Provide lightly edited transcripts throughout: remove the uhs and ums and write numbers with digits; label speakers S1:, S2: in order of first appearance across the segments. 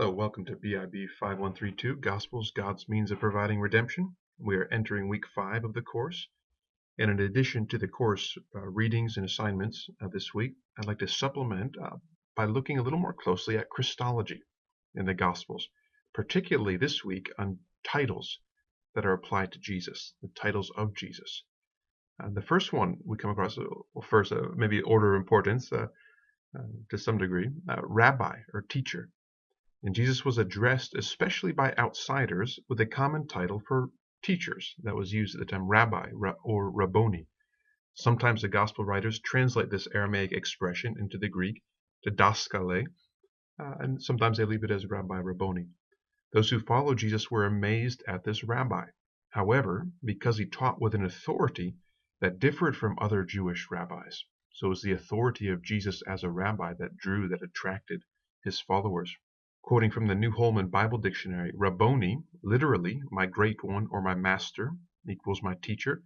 S1: Hello, welcome to BIB5132 Gospels, God's Means of Providing Redemption. We are entering week 5 of the course. And in addition to the course readings and assignments this week, I'd like to supplement by looking a little more closely at Christology in the Gospels, particularly this week on titles that are applied to Jesus, the titles of Jesus. The first one we come across, first, maybe order of importance to some degree, rabbi or teacher. And Jesus was addressed especially by outsiders with a common title for teachers that was used at the time, rabbi or rabboni. Sometimes the gospel writers translate this Aramaic expression into the Greek didaskale, and sometimes they leave it as rabbi, rabboni. Those who followed Jesus were amazed at this rabbi. However, because he taught with an authority that differed from other Jewish rabbis. So it was the authority of Jesus as a rabbi that attracted his followers. Quoting from the New Holman Bible Dictionary, Rabboni, literally, my great one or my master, equals my teacher,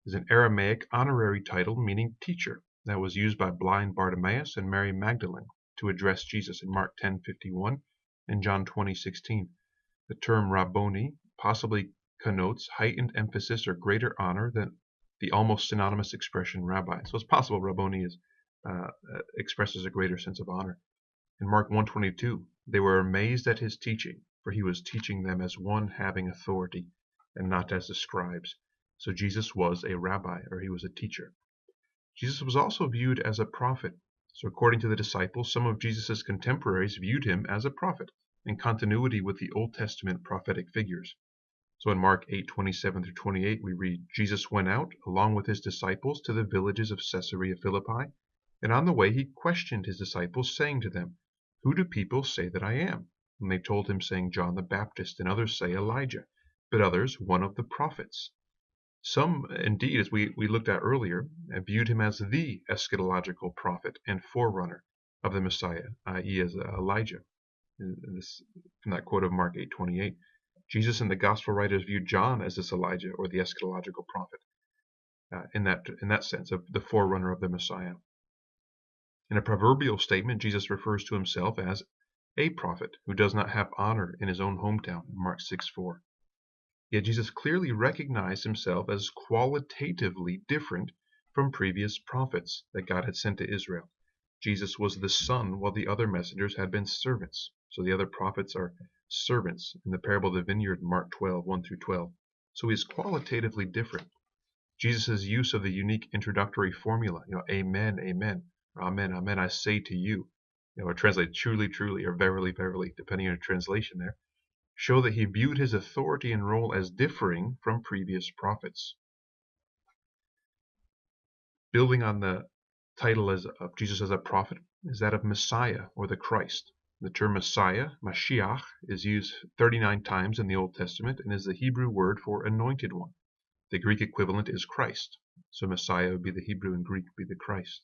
S1: is an Aramaic honorary title meaning teacher that was used by blind Bartimaeus and Mary Magdalene to address Jesus in Mark 10:51 and John 20:16. The term Rabboni possibly connotes heightened emphasis or greater honor than the almost synonymous expression rabbi. So it's possible Rabboni expresses a greater sense of honor. In Mark 1:22, they were amazed at his teaching, for he was teaching them as one having authority and not as the scribes. So Jesus was a rabbi, or he was a teacher. Jesus was also viewed as a prophet. So according to the disciples, some of Jesus' contemporaries viewed him as a prophet, in continuity with the Old Testament prophetic figures. So in Mark 8:27-28, we read, Jesus went out along with his disciples to the villages of Caesarea Philippi, and on the way he questioned his disciples, saying to them, Who do people say that I am? And they told him, saying, John the Baptist, and others say Elijah, but others one of the prophets. Some, indeed, as we looked at earlier, viewed him as the eschatological prophet and forerunner of the Messiah, i.e. as Elijah. From that quote of Mark 8:28. Jesus and the gospel writers viewed John as this Elijah or the eschatological prophet, in that sense of the forerunner of the Messiah. In a proverbial statement, Jesus refers to himself as a prophet who does not have honor in his own hometown, Mark 6:4. Yet Jesus clearly recognized himself as qualitatively different from previous prophets that God had sent to Israel. Jesus was the son, while the other messengers had been servants. So the other prophets are servants in the parable of the vineyard, Mark 12:1-12. So he is qualitatively different. Jesus' use of the unique introductory formula, amen, amen, or amen, amen, I say to you, or translated truly, truly, or verily, verily, depending on your translation there, show that he viewed his authority and role as differing from previous prophets. Building on the title of Jesus as a prophet is that of Messiah or the Christ. The term Messiah, Mashiach, is used 39 times in the Old Testament and is the Hebrew word for anointed one. The Greek equivalent is Christ. So Messiah would be the Hebrew and Greek would be the Christ.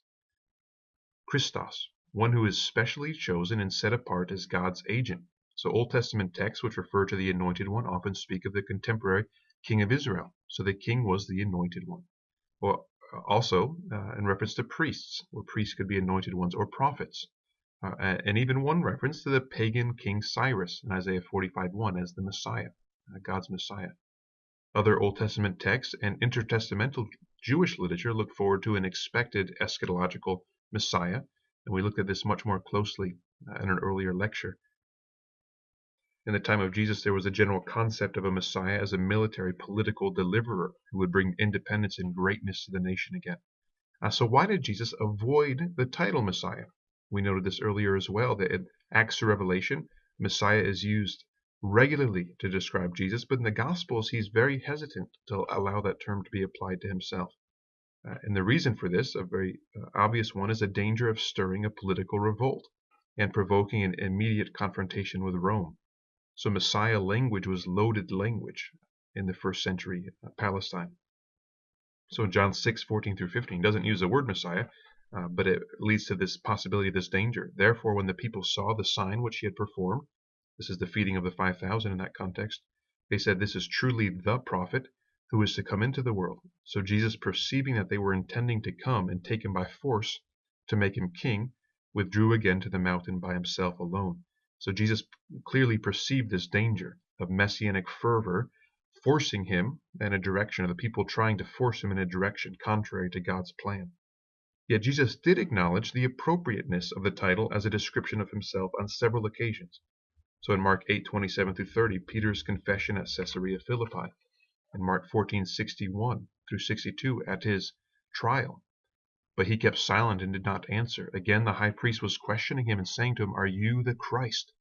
S1: Christos, one who is specially chosen and set apart as God's agent. So Old Testament texts which refer to the anointed one often speak of the contemporary king of Israel. So the king was the anointed one. Well, also in reference to priests, where priests could be anointed ones, or prophets. And even one reference to the pagan king Cyrus in Isaiah 45:1 as the Messiah, God's Messiah. Other Old Testament texts and intertestamental Jewish literature look forward to an expected eschatological Messiah, and we looked at this much more closely in an earlier lecture. In the time of Jesus, there was a general concept of a Messiah as a military political deliverer who would bring independence and greatness to the nation again. So why did Jesus avoid the title Messiah? We noted this earlier as well, that in Acts of Revelation, Messiah is used regularly to describe Jesus, but in the Gospels, he's very hesitant to allow that term to be applied to himself. And the reason for this, a very obvious one, is a danger of stirring a political revolt and provoking an immediate confrontation with Rome. So Messiah language was loaded language in the first century Palestine. So John 6:14-15 doesn't use the word Messiah, but it leads to this possibility of this danger. Therefore, when the people saw the sign which he had performed, this is the feeding of the 5,000 in that context, they said, this is truly the prophet who is to come into the world. So Jesus, perceiving that they were intending to come and take him by force to make him king, withdrew again to the mountain by himself alone. So Jesus clearly perceived this danger of messianic fervor forcing him in a direction, or the people trying to force him in a direction contrary to God's plan. Yet Jesus did acknowledge the appropriateness of the title as a description of himself on several occasions. So in Mark 8:27-30, Peter's confession at Caesarea Philippi, in Mark 14:61-62 at his trial. But he kept silent and did not answer. Again, the high priest was questioning him and saying to him, "Are you the Christ,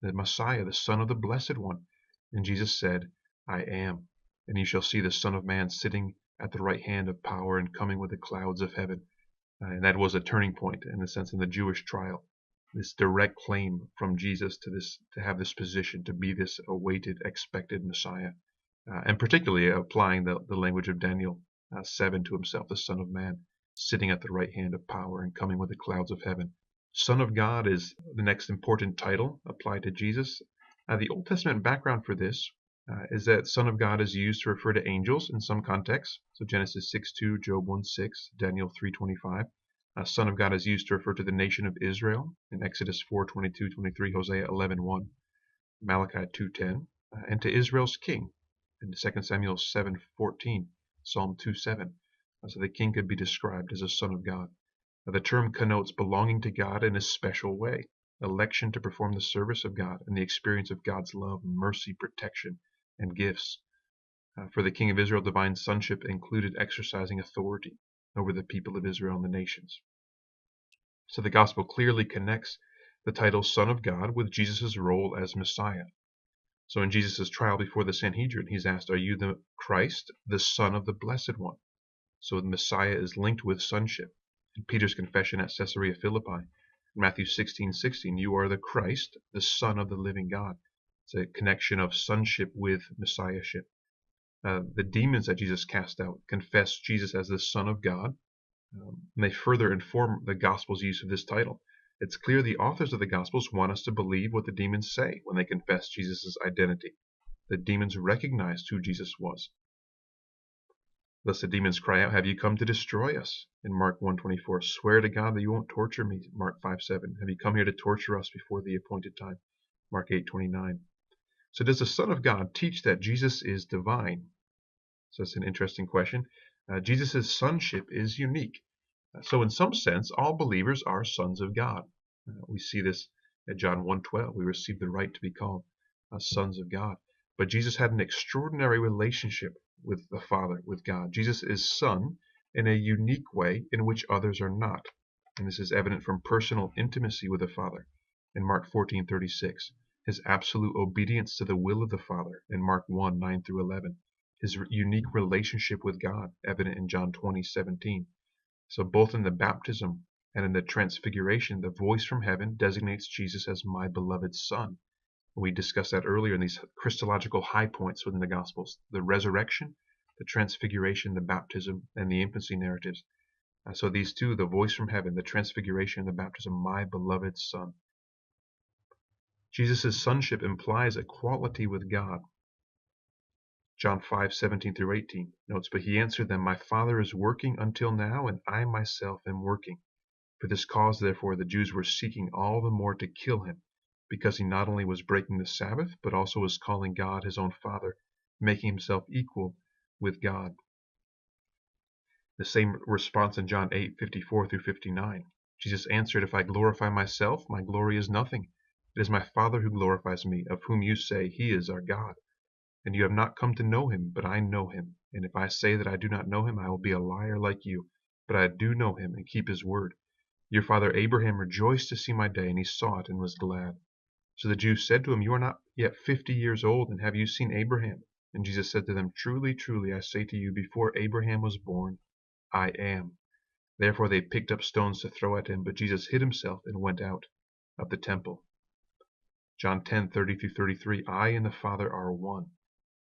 S1: the Messiah, the Son of the Blessed One?" And Jesus said, "I am. And you shall see the Son of Man sitting at the right hand of power and coming with the clouds of heaven." And that was a turning point, in a sense, in the Jewish trial. This direct claim from Jesus to have this position, to be this awaited, expected Messiah. And particularly applying the language of Daniel 7 to himself, the Son of Man, sitting at the right hand of power and coming with the clouds of heaven. Son of God is the next important title applied to Jesus. The Old Testament background for this is that Son of God is used to refer to angels in some contexts. So Genesis 6:2, Job 1:6, Daniel 3:25. Son of God is used to refer to the nation of Israel in Exodus 4:22-23, Hosea 11:1, Malachi 2:10, and to Israel's king in 2 Samuel 7:14, Psalm 2:7. So the king could be described as a son of God. The term connotes belonging to God in a special way, election to perform the service of God, and the experience of God's love, mercy, protection, and gifts. For the king of Israel, divine sonship included exercising authority over the people of Israel and the nations. So the gospel clearly connects the title Son of God with Jesus' role as Messiah. So in Jesus' trial before the Sanhedrin, he's asked, "Are you the Christ, the Son of the Blessed One?" So the Messiah is linked with sonship. In Peter's confession at Caesarea Philippi, Matthew 16:16, "You are the Christ, the Son of the living God." It's a connection of sonship with messiahship. The demons that Jesus cast out confess Jesus as the Son of God. And they further inform the Gospel's use of this title. It's clear the authors of the Gospels want us to believe what the demons say when they confess Jesus' identity. The demons recognized who Jesus was. Thus the demons cry out, "Have you come to destroy us?" In Mark 1:24, "Swear to God that you won't torture me." Mark 5:7, "Have you come here to torture us before the appointed time?" Mark 8:29. So does the Son of God teach that Jesus is divine? So that's an interesting question. Jesus' sonship is unique. So in some sense, all believers are sons of God. We see this at John 1:12. We receive the right to be called sons of God. But Jesus had an extraordinary relationship with the Father, with God. Jesus is Son in a unique way in which others are not. And this is evident from personal intimacy with the Father in Mark 14:36. His absolute obedience to the will of the Father in Mark 1:9-11. His unique relationship with God, evident in John 20:17. So both in the baptism and in the transfiguration, the voice from heaven designates Jesus as my beloved Son. We discussed that earlier in these Christological high points within the Gospels: the resurrection, the transfiguration, the baptism, and the infancy narratives. So these two, the voice from heaven, the transfiguration, and the baptism, my beloved Son. Jesus' sonship implies equality with God. John 5:17-18 notes, "But he answered them, My Father is working until now, and I myself am working. For this cause, therefore, the Jews were seeking all the more to kill him, because he not only was breaking the Sabbath, but also was calling God his own Father, making himself equal with God." The same response in John 8:54-59. Jesus answered, "If I glorify myself, my glory is nothing. It is my Father who glorifies me, of whom you say he is our God. And you have not come to know him, but I know him. And if I say that I do not know him, I will be a liar like you. But I do know him and keep his word. Your father Abraham rejoiced to see my day, and he saw it and was glad." So the Jews said to him, "You are not yet 50 years old, and have you seen Abraham?" And Jesus said to them, "Truly, truly, I say to you, before Abraham was born, I am." Therefore they picked up stones to throw at him, but Jesus hid himself and went out of the temple. John 10:30-33, "I and the Father are one."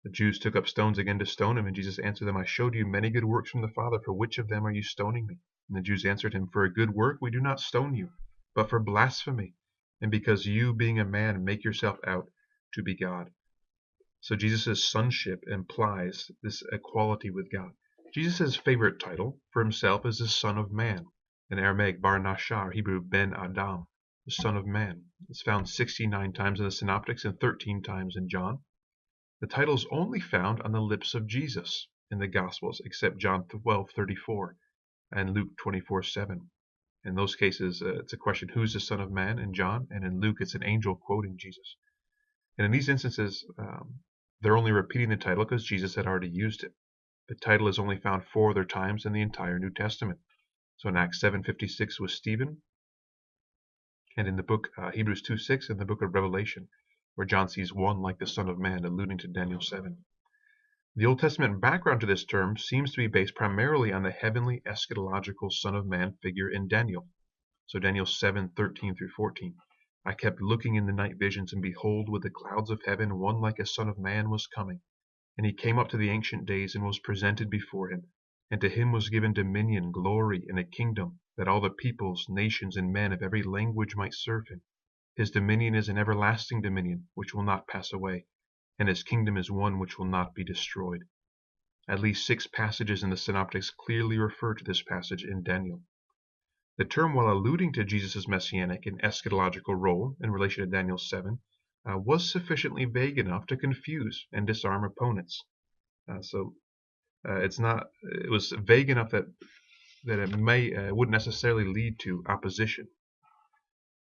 S1: The Jews took up stones again to stone him, and Jesus answered them, "I showed you many good works from the Father. For which of them are you stoning me?" And the Jews answered him, "For a good work we do not stone you, but for blasphemy, and because you, being a man, make yourself out to be God." So Jesus' sonship implies this equality with God. Jesus' favorite title for himself is the Son of Man, in Aramaic Bar Nashar, Hebrew Ben Adam. the Son of Man. It's found 69 times in the Synoptics and 13 times in John. The title is only found on the lips of Jesus in the Gospels, except John 12:34 and Luke 24:7. In those cases, it's a question, who's the Son of Man in John? And in Luke, it's an angel quoting Jesus. And in these instances, they're only repeating the title because Jesus had already used it. The title is only found 4 other times in the entire New Testament. So in Acts 7:56 was Stephen, and in the book Hebrews 2:6 and the book of Revelation, where John sees one like the Son of Man, alluding to Daniel 7. The Old Testament background to this term seems to be based primarily on the heavenly eschatological Son of Man figure in Daniel. So Daniel 7:13 through 14. I kept looking in the night visions, and behold, with the clouds of heaven, one like a Son of Man was coming. And he came up to the Ancient Days and was presented before him. And to him was given dominion, glory, and a kingdom, that all the peoples, nations, and men of every language might serve him. His dominion is an everlasting dominion, which will not pass away, and his kingdom is one which will not be destroyed. At least 6 passages in the Synoptics clearly refer to this passage in Daniel. The term, while alluding to Jesus' messianic and eschatological role in relation to Daniel 7, was sufficiently vague enough to confuse and disarm opponents. It was vague enough that it wouldn't necessarily lead to opposition.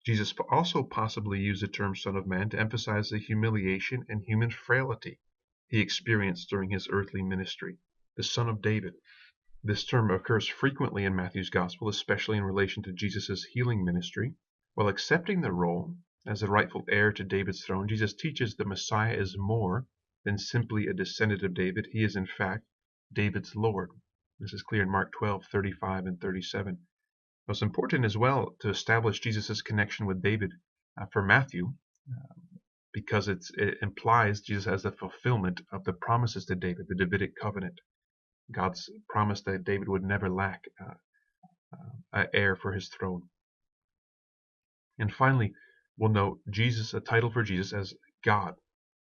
S1: Jesus also possibly used the term Son of Man to emphasize the humiliation and human frailty he experienced during his earthly ministry, the Son of David. This term occurs frequently in Matthew's Gospel, especially in relation to Jesus' healing ministry. While accepting the role as the rightful heir to David's throne, Jesus teaches the Messiah is more than simply a descendant of David. He is, in fact, David's Lord. This is clear in Mark 12:35 and 37. It's important as well to establish Jesus' connection with David for Matthew, because it implies Jesus as the fulfillment of the promises to David, the Davidic covenant. God's promise that David would never lack an heir for his throne. And finally, we'll note a title for Jesus as God.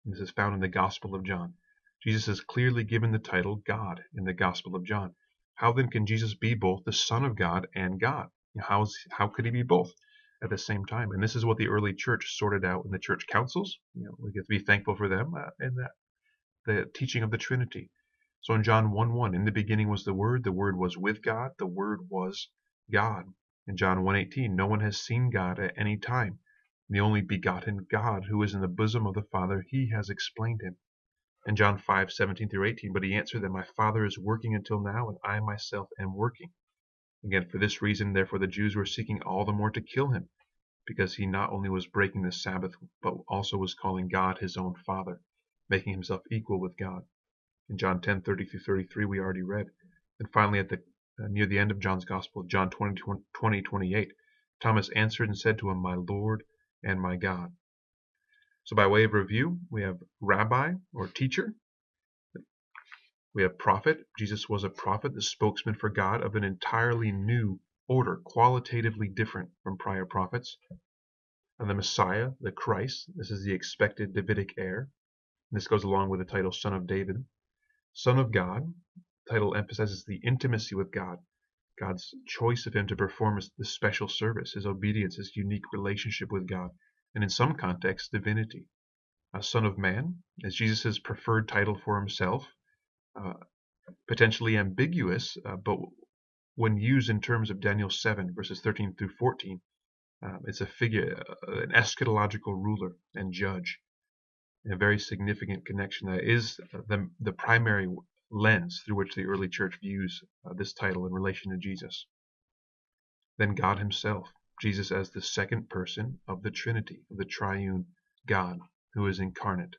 S1: This is found in the Gospel of John. Jesus is clearly given the title God in the Gospel of John. How then can Jesus be both the Son of God and God? How could he be both at the same time? And this is what the early church sorted out in the church councils. We get to be thankful for them and the teaching of the Trinity. So in John 1:1, in the beginning was the Word was with God, the Word was God. In John 1:18, no one has seen God at any time. The only begotten God who is in the bosom of the Father, he has explained him. In John 5:17 through 18, but he answered them, my Father is working until now, and I myself am working. Again, for this reason, therefore, the Jews were seeking all the more to kill him, because he not only was breaking the Sabbath, but also was calling God his own Father, making himself equal with God. In John 10:30 through 33, we already read. And finally, at near the end of John's Gospel, John 20:28, Thomas answered and said to him, my Lord and my God. So by way of review, we have rabbi or teacher. We have prophet. Jesus was a prophet, the spokesman for God of an entirely new order, qualitatively different from prior prophets. And the Messiah, the Christ, this is the expected Davidic heir. And this goes along with the title Son of David. Son of God, the title emphasizes the intimacy with God, God's choice of him to perform the special service, his obedience, his unique relationship with God, and in some contexts, divinity. Son of Man is Jesus' preferred title for himself, potentially ambiguous, but when used in terms of Daniel 7, verses 13 through 14, it's a figure, an eschatological ruler and judge. A very significant connection that is the primary lens through which the early church views this title in relation to Jesus. Then God himself, Jesus as the second person of the Trinity, of the triune God who is incarnate.